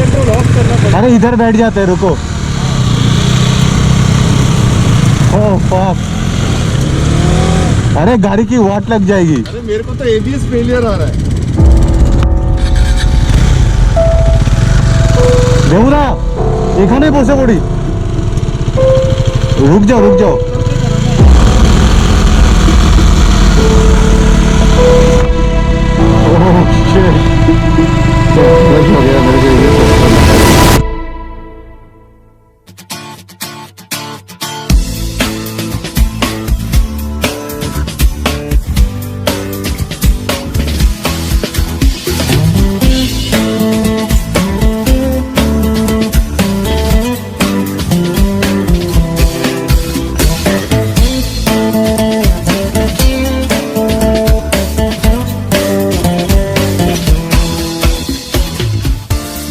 Control of करना पड़ेगा। अरे इधर बैठ जाते हैं, रुको। ओह फक, अरे गाड़ी की वाट लग जाएगी। अरे मेरे को तो एबीएस फेलियर आ रहा है। देवरा এখানে বসে পড়ি। रुक जाओ रुक जाओ। ओह शिट, हो गया मेरे को ये सब।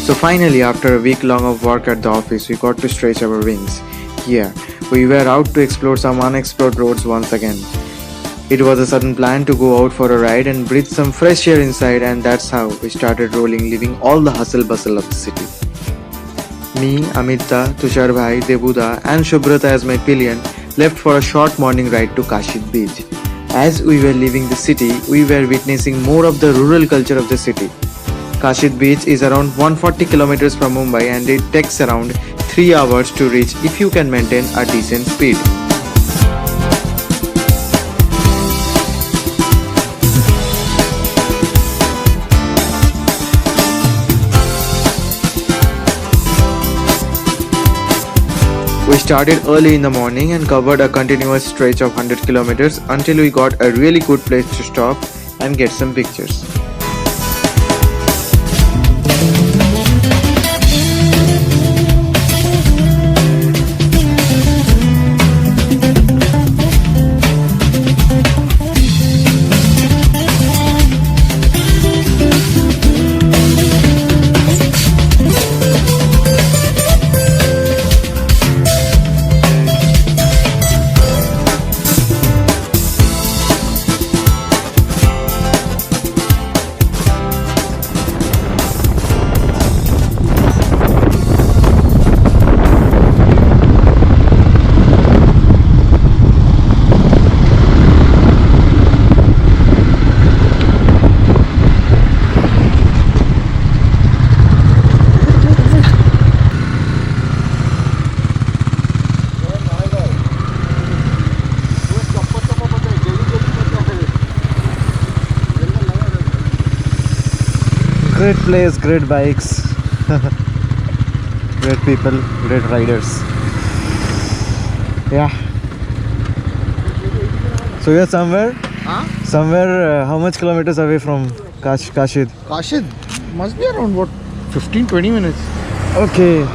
So finally, after a week long of work at the office, we got to stretch our wings. Yeah, we were out to explore some unexplored roads once again. It was a sudden plan to go out for a ride and breathe some fresh air inside, and that's how we started rolling, leaving all the hustle bustle of the city. Me, Amita, Tushar Bhai, Debuda and Shubhrata as my pillion left for a short morning ride to Kashid Beach. As we were leaving the city, we were witnessing more of the rural culture of the city. Kashid Beach is around 140 kilometers from Mumbai and it takes around 3 hours to reach if you can maintain a decent speed. We started early in the morning and covered a continuous stretch of 100 kilometers until we got a really good place to stop and get some pictures. Great place, great bikes, great people, great riders. Yeah. So you're somewhere? How much kilometers away from Kashid? Kashid must be around what, 15-20 minutes. Okay.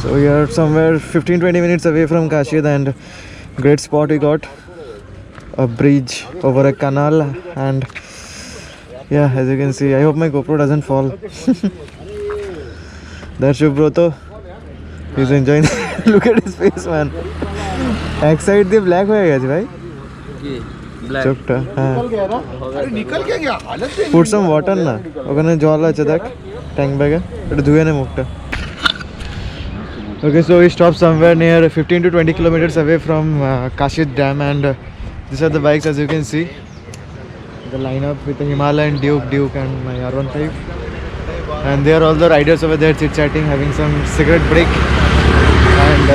So you're somewhere 15-20 minutes away from Kashid, and great spot we got. A bridge over a canal, and yeah, as you can see, I hope my GoPro doesn't fall. That's Shubhrata. He's enjoying. Look at his face, man. Backside the black हो गया भाई. Black. चुपटा. अरे निकल क्या गया हालत से. Put some water ना. ओकने जॉला चदक. Tank bag. इट धुए ने मुक्ता. Okay, so we stopped somewhere near 15 to 20 kilometers away from Kashid Dam, and these are the bikes, as you can see. The lineup with the Himalayan Duke and my R15, and there are all the riders over there chit chatting, having some cigarette break, and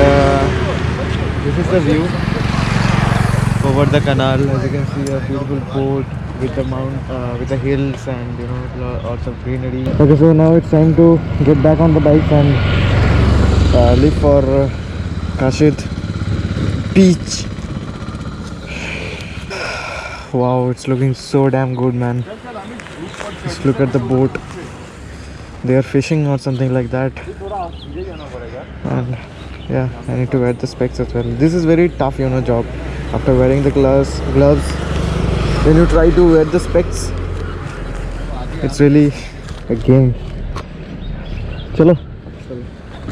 this is the view over the canal. As you can see, a beautiful boat with the with the hills, and you know, lots of greenery. Okay, so now it's time to get back on the bikes and leave for Kashid Beach. Wow, it's looking so damn good, man. Just look at the boat. They are fishing or something like that. And yeah, I need to wear the specs as well. This is very tough, you know, job. After wearing the gloves, when you try to wear the specs, it's really a game. Chalo,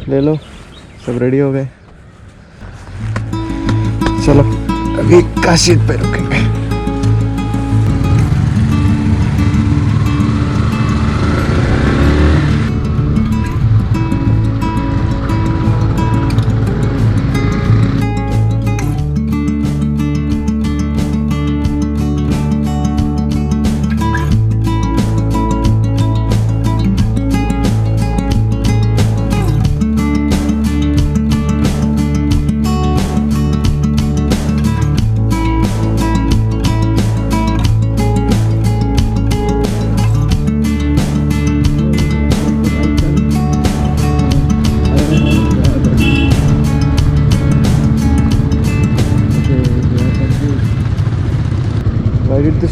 ले लो, सब ready हो गए. चलो, अभी काशिद पे रुकेंगे.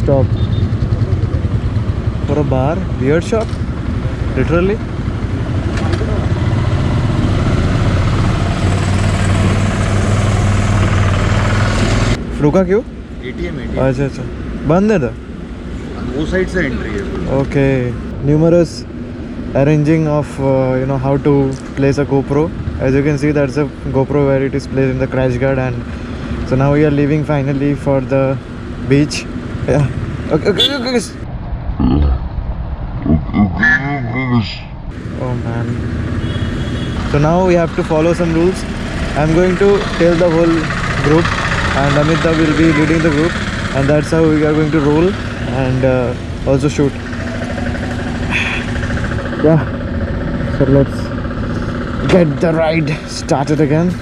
stop for a bar, beard shop, literally. रुका क्यों? ATM अच्छा अच्छा, बंद है था. वो साइड से एंट्री है. Okay, numerous arranging of how to place a GoPro. As you can see, that's a GoPro where it is placed in the crash guard, and so now we are leaving finally for the beach. Yeah. Okay. Oh man. So now we have to follow some rules. I'm going to tell the whole group, and Amita will be leading the group, and that's how we are going to roll and also shoot. Yeah, so let's get the ride started again.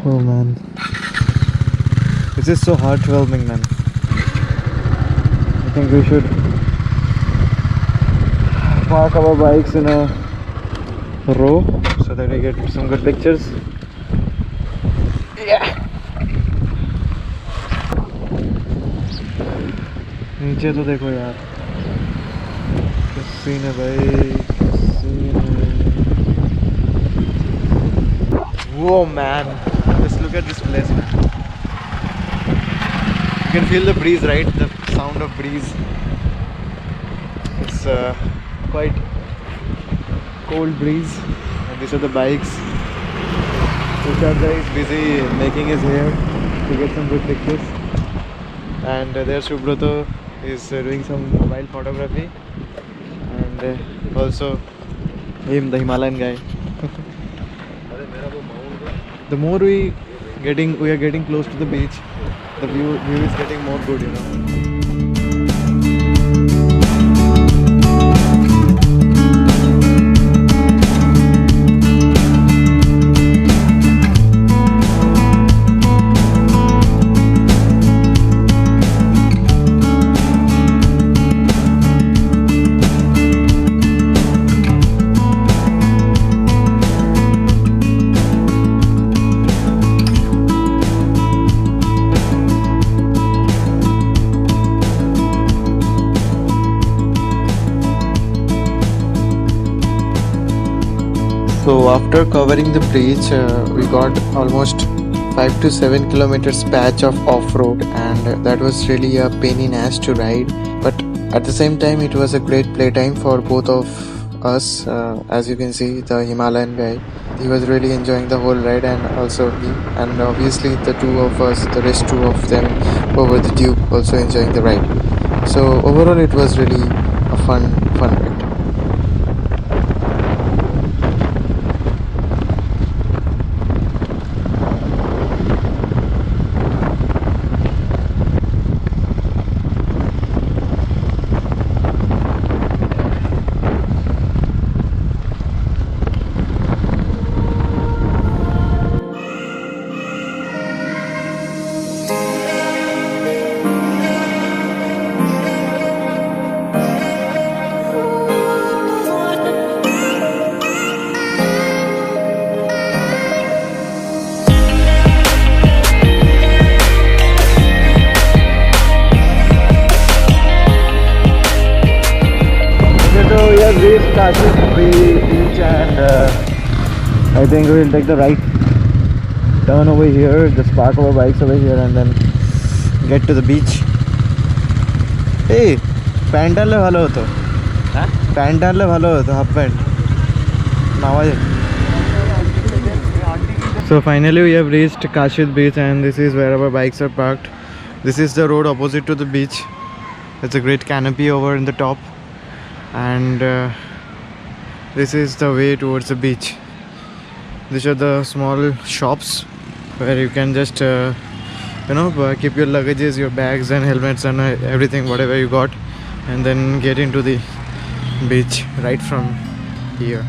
Oh man, this is so heartwarming, man. I think we should park our bikes in a row so that we get some good pictures. Yeah. नीचे तो देखो यार, क्या scene है भाई, क्या scene है. Whoa man, just look at this place, man. You can feel the breeze, right? The sound of breeze. It's quite cold breeze. And these are the bikes. Tushar is busy making his hair to get some good pictures. And there Subroto is doing some mobile photography. And also him, the Himalayan guy. The more we are getting close to the beach, the view is getting more good, you know. So after covering the beach, we got almost 5 to 7 kilometers patch of off-road, and that was really a pain in ass to ride. But at the same time, it was a great playtime for both of us. As you can see, the Himalayan guy, he was really enjoying the whole ride, and also me. And obviously the two of us, the rest two of them over the tube, also enjoying the ride. So overall, it was really a fun ride. Reached KASHID Beach, and I think we'll take the right turn over here, just park our bikes over here and then get to the beach. Hey, pant डालले भालो होतो. हाँ? Pant डालले भालो होतो, half pant. Nawa So finally we have reached Kashid beach, and this is where our bikes are parked. This is the road opposite to the beach. It's a great canopy over in the top, and this is the way towards the beach. These are the small shops where you can just keep your luggages, your bags and helmets and everything, whatever you got, and then get into the beach right from here.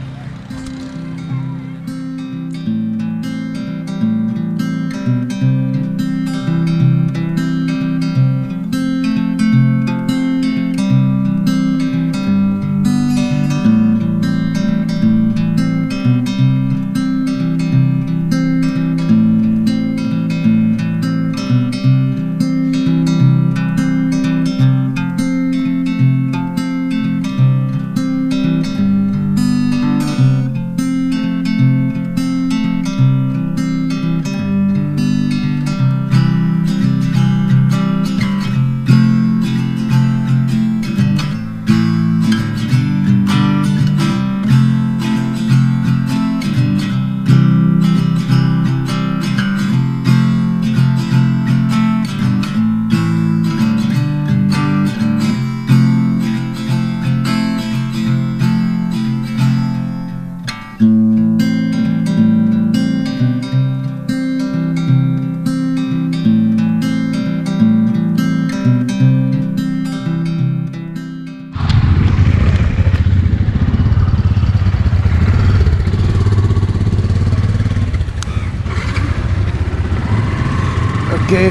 Okay,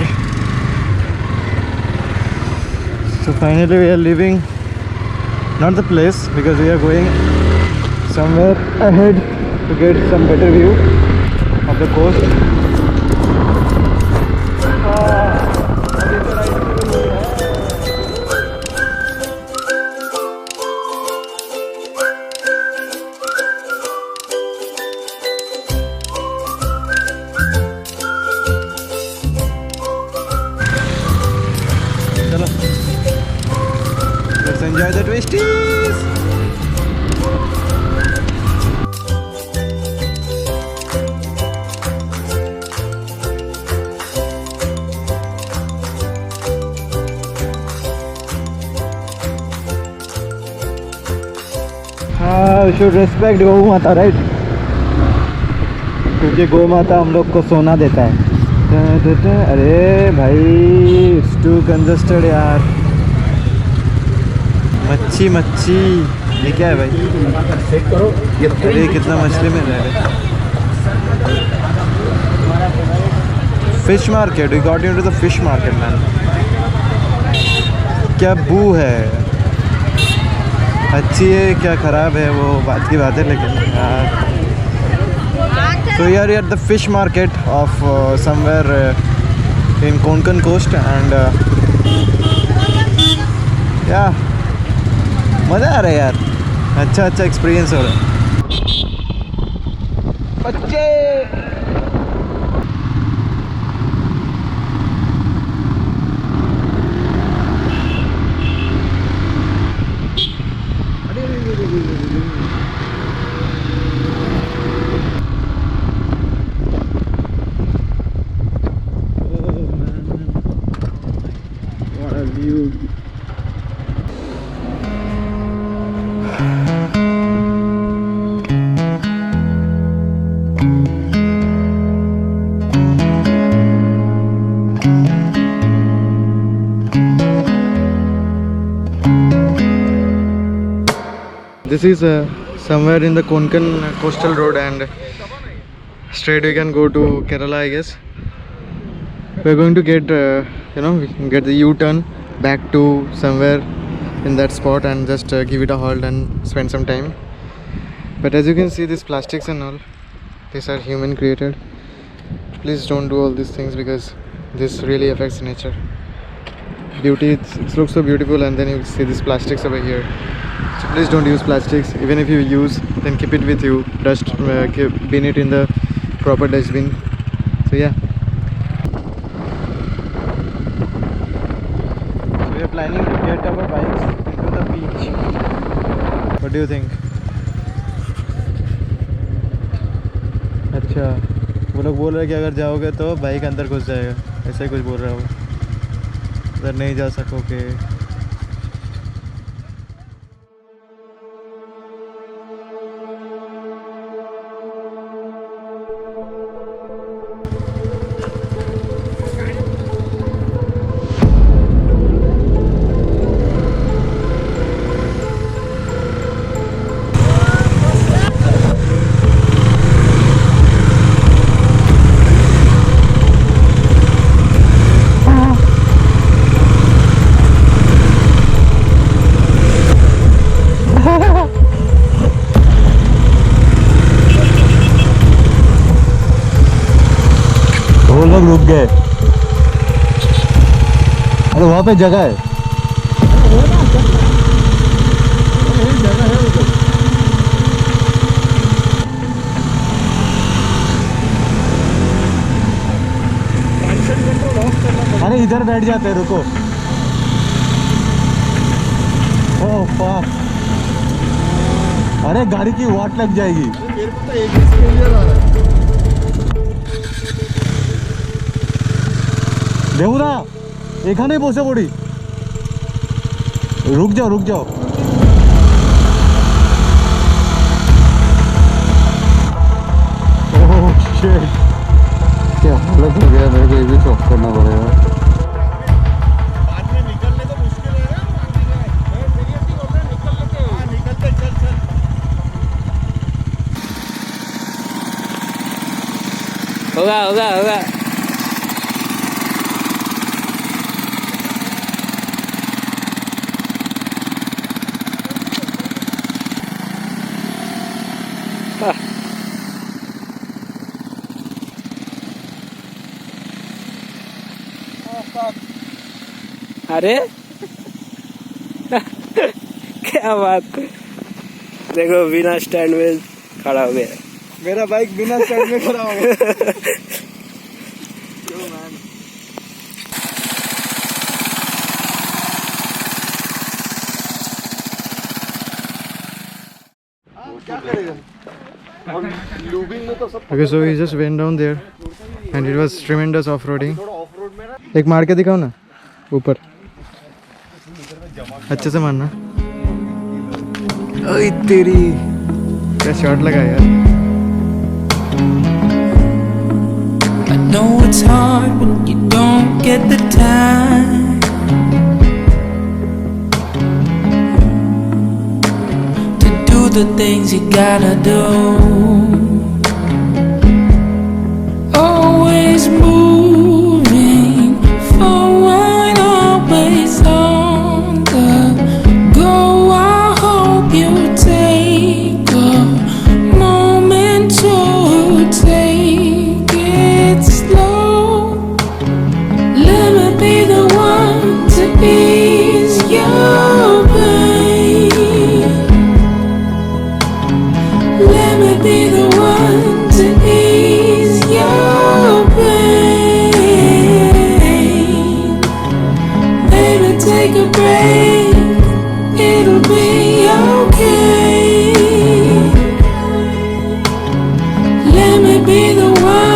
so finally we are leaving, not the place, because we are going somewhere ahead to get some better view of the coast. Let's enjoy the twisties! We should respect गौ माता, right? क्योंकि गौ माता हम लोग को सोना देता है। अरे भाई, it's too congested यार। मच्छी मच्छी, ये क्या है भाई? अरे कितना मछली मिल रहा है। Fish market, we got into the fish market man। क्या बू है, अच्छी है क्या ख़राब है वो बात की बात है, लेकिन यार। So we are at the fish market of somewhere in Konkan coast, and yeah, मज़ा आ रहा है यार, अच्छा एक्सपीरियंस हो रहा है। बच्चे This is somewhere in the Konkan coastal road, and straight we can go to Kerala, I guess. We're going to get we can get the U-turn back to somewhere in that spot and just give it a halt and spend some time. But as you can see, these plastics and all, these are human created. Please don't do all these things, because this really affects nature. Beauty, it looks so beautiful, and then you see these plastics over here. So please don't use plastics. Even if you use, then keep it with you. Bin it in the proper dustbin. So yeah. So we are planning to get our bikes into the beach. What do you think? अच्छा, वो लोग बोल रहे हैं कि अगर जाओगे तो बाइक अंदर घुस जाएगा, ऐसा ही कुछ बोल रहा है वो, उधर नहीं जा सकोगे। वो लोग रुक गए। अरे वहाँ पे जगह है। अरे इधर बैठ जाते हैं, रुको। ओह फक, अरे गाड़ी की वाट लग जाएगी। मेरे को तो एक ही फेलियर आ रहा है। देखो ना, এখানেই বসে পড়ি। रुक जाओ रुक जाओ। ओह शिट, क्या हालत हो गया, मेरे को ये भी शॉप करना पड़ेगा। बाद में निकलने तो मुश्किल है ना। मैं सीरियसली बोल रहा हूं, निकल लेते हैं। हां निकलते, चल चल। होगा होगा होगा। अरे क्या बात, देखो बिना स्टैंड में खड़ा हो गया। मेरा बाइक बिना स्टैंड में खड़ा हो गया। Okay, so we just went down there and it was tremendous off-roading. एक मार के दिखाओ ना ऊपर, अच्छे से मारना। ओए तेरी, क्या शॉट लगा यार। I know it's hard when you don't get the time to do the things you gotta do. Always moving forward, always on the go. I hope you take a moment to take it slow. Let me be the one to ease your pain. Let me be the one to ease your pain. Baby, take a break, it'll be okay. Let me be the one